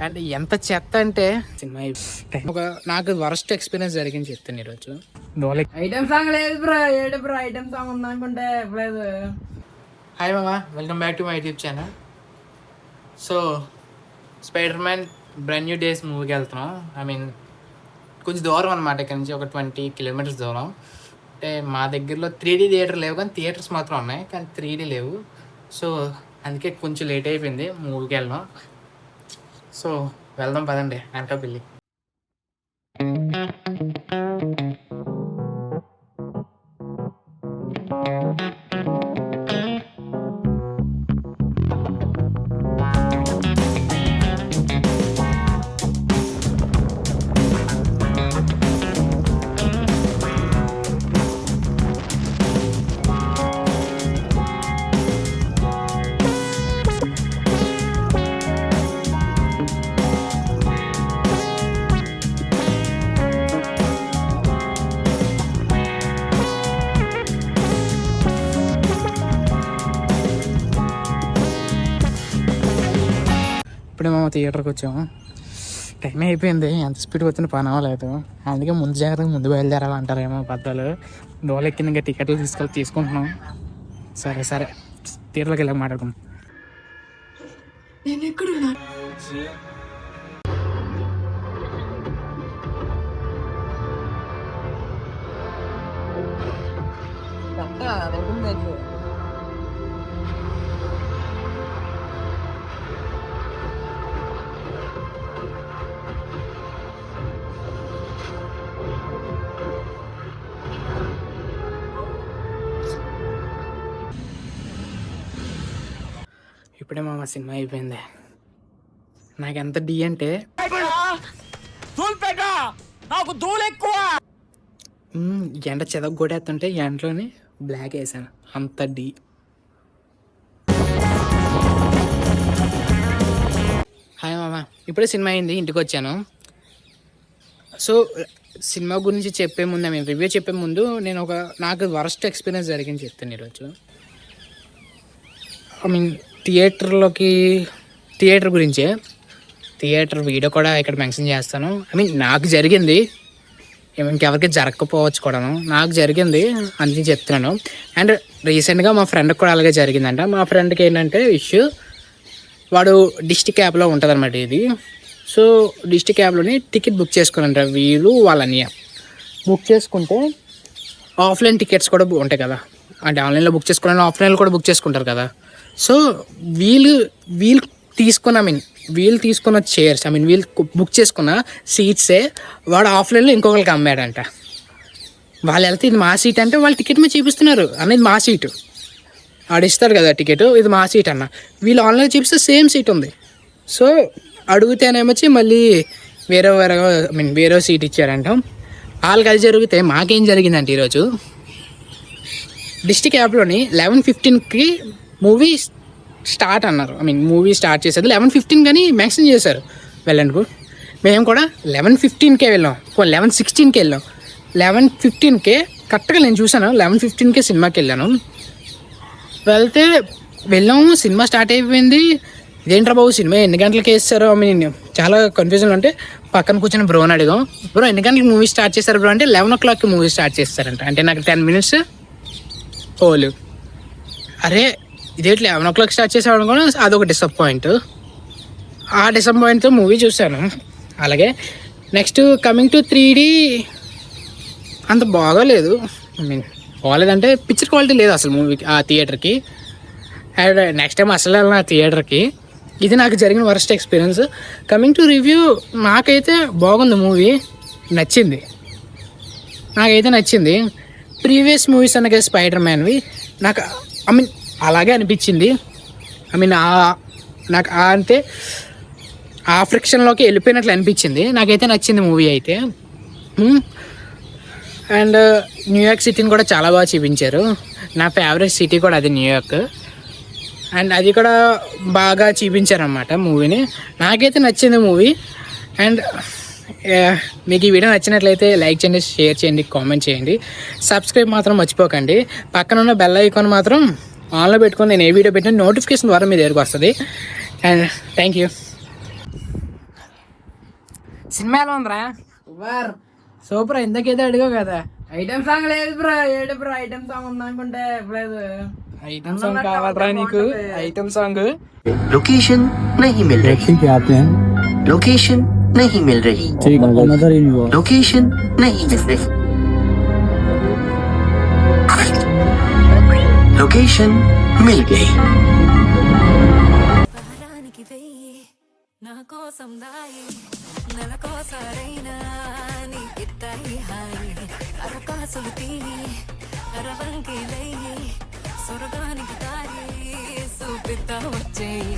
And ఎంత చెత్త అంటే సినిమా ఒక నాకు వరస్ట్ ఎక్స్పీరియన్స్ జరిగింది చెప్తాను ఈరోజు. ఐటమ్ సాంగ్ లేదు బ్రో, ఏడు బ్రో ఐటమ్ సాంగ్ ఉందా అనుకుంటే లేదు. హాయ్ మామా, welcome back to my YouTube channel. So spider man brand new days మూవీకి వెళ్తున్నాం. ఐ మీన్ కొంచెం దూరం అనమాట, ఇక్కడ నుంచి ఒక 20 కిలోమీటర్స్ దూరం. అంటే మా దగ్గరలో 3D థియేటర్ లేవు, కానీ థియేటర్స్ మాత్రం ఉన్నాయి, కానీ 3D లేవు. సో అందుకే కొంచెం లేట్ అయిపోయింది మూవీకి వెళ్ళడం. సో వెళ్దాం పదండి అనకాపల్లి. ఇప్పుడే మేము థియేటర్కి వచ్చాము. టైం అయిపోయింది, ఎంత స్పీడ్గా వచ్చినా పని అవ్వలేదు. అందుకే ముందు జాగ్రత్తగా ముందు బయలుదేరాలంటారేమో పెద్దలు. దోలెక్కింది ఇంకా టికెట్లు తీసుకుంటున్నాం. సరే సరే థియేటర్కి వెళ్ళాక మాట్లాడుకున్నాం. నేను ఎక్కడున్నా? ఇప్పుడే మా సినిమా అయిపోయింది. నాకు ఎంత డి అంటే నాకు ధూళి ఎక్కువ. ఎండ చెదగ కొట్టేస్తుంటే ఎండలోనే బ్లాక్ వేసాను, అంత డి. హాయ్ మామ, ఇప్పుడే సినిమా అయింది, ఇంటికి వచ్చాను. సో సినిమా గురించి చెప్పే ముందు, మేము రివ్యూ చెప్పే ముందు నేను నాకు వరస్ట్ ఎక్స్పీరియన్స్ జరిగింది చెప్తాను ఈరోజు. ఐ మీన్ థియేటర్ గురించే, థియేటర్ వీడియో కూడా ఇక్కడ మెన్షన్ చేస్తాను. ఐ మీన్ నాకు జరిగింది, ఇంకెవరికి జరగకపోవచ్చు కూడాను, నాకు జరిగింది అందుకే చెప్తున్నాను. అండ్ రీసెంట్గా మా ఫ్రెండ్కి కూడా అలాగే జరిగిందంట. మా ఫ్రెండ్కి ఏంటంటే ఇష్యూ, వాడు డిస్ట్రిక్ట్ యాప్లో ఉంటుంది అనమాట ఇది. సో డిస్ట్రిక్ట్ యాప్లోని టికెట్ బుక్ చేసుకున్నారంట వీళ్ళు వాళ్ళ అన్నయ్య. బుక్ చేసుకుంటే ఆఫ్లైన్ టికెట్స్ కూడా ఉంటాయి కదా, అంటే ఆన్లైన్లో బుక్ చేసుకోవాలని ఆఫ్లైన్లో కూడా బుక్ చేసుకుంటారు కదా. సో వీళ్ళు తీసుకున్న చైర్స్, ఐ మీన్ వీళ్ళు బుక్ చేసుకున్న సీట్సే వాడు ఆఫ్లైన్లో ఇంకొకరికి అమ్మాడంట. వాళ్ళు వెళ్తే ఇది మా సీట్ అంటే వాళ్ళు టికెట్ మీద చూపిస్తున్నారు అనేది మా సీటు, వాడు ఇస్తారు కదా టికెట్, ఇది మా సీట్ అన్న. వీళ్ళు ఆన్లైన్ చూపిస్తే సేమ్ సీట్ ఉంది. సో అడిగితేనేమొచ్చి మళ్ళీ వేరే సీట్ ఇచ్చారంట. వాళ్ళకి అది జరిగితే మాకేం జరిగిందంటే ఈరోజు డిస్ట్రిక్ట్ యాప్లోని 11:15కి మూవీ స్టార్ట్ అన్నారు. ఐ మీన్ మూవీ స్టార్ట్ చేసేది 11:15 కానీ మెన్షన్ చేశారు వెళ్ళండి. మేము కూడా 11:15కే వెళ్ళాం, 11:16కి వెళ్ళాం. 11:15కే కరెక్ట్గా నేను చూసాను, 11:15కే సినిమాకి వెళ్ళాను. వెళ్ళాము, సినిమా స్టార్ట్ అయిపోయింది. ఇదేంట్రా బాబు సినిమా ఎన్ని గంటలకి వేస్తారు? ఐ మీన్ చాలా కన్ఫ్యూజన్ ఉంటే పక్కన కూర్చొని బ్రోని అడిగాం, బ్రో ఎన్ని గంటలకి మూవీ స్టార్ట్ చేస్తారు బ్రో అంటే 11 o'clockకి మూవీ స్టార్ట్ చేస్తారంట. అంటే నాకు 10 minutes హోలు. అరే ఇదేంటి 11 o'clock స్టార్ట్ చేసాడు అనుకోని అదొక డిసప్పాయింట్. ఆ డిసప్పాయింట్తో మూవీ చూశాను. అలాగే నెక్స్ట్ కమింగ్ టు 3D అంత బాగోలేదు. ఐ మీన్ బాగోలేదంటే పిక్చర్ క్వాలిటీ లేదు అసలు మూవీకి, ఆ థియేటర్కి. అండ్ నెక్స్ట్ టైం అసలు వెళ్ళిన ఆ థియేటర్కి. ఇది నాకు జరిగిన worst experience. Coming to review, నాకైతే బాగుంది మూవీ, నాకైతే నచ్చింది. ప్రీవియస్ మూవీస్ అనగా స్పైడర్ మ్యాన్వి నాకు ఐ మీన్ అలాగే అనిపించింది. ఐ మీన్ నాకు అంతే ఆ ఫ్రిక్షన్లోకి వెళ్ళిపోయినట్లు అనిపించింది. నాకైతే నచ్చింది మూవీ అయితే. అండ్ న్యూయార్క్ సిటీని కూడా చాలా బాగా చూపించారు. నా ఫేవరెట్ సిటీ కూడా అది న్యూయార్క్. అండ్ అది కూడా బాగా చూపించారన్నమాట మూవీని. నాకైతే నచ్చింది మూవీ. అండ్ మీకు ఈ వీడియో నచ్చినట్లయితే లైక్ చేయండి, షేర్ చేయండి, కామెంట్ చేయండి, సబ్స్క్రైబ్ మాత్రం మర్చిపోకండి. పక్కన ఉన్న బెల్ ఐకాన్ మాత్రం ఆన్లో పెట్టుకొని నేను ఏ వీడియో పెట్టినా నోటిఫికేషన్ ద్వారా మీ దగ్గరకు వస్తుంది. And thank you. సినిమా ఎలా ఉందిరా? సూపర్. సూపర్. ఇంతకైతే అడిగావు కదా. ఐటమ్ సాంగ్ లేదు బ్రో. ఏడు బ్రో ఐటమ్ సాంగ్ ఉందా అనుకుంటే లేదు. ఐటమ్ సాంగ్ కావాలరా నీకు? Item song. लोकेशन नहीं मिल रही, लोकेशन नहीं मिल रही, लोकेशन नहीं मिल रही, लोकेशन मिल गई. వారానికి వెయ్యి నా కోసం దాయి నెలకోసారైనా నీ ఇత్తాయి హాయి అరకాసులు తీయి అరవంకి లయ్యి స్వర్గానికి దారి చూపిస్తా వచ్చేయి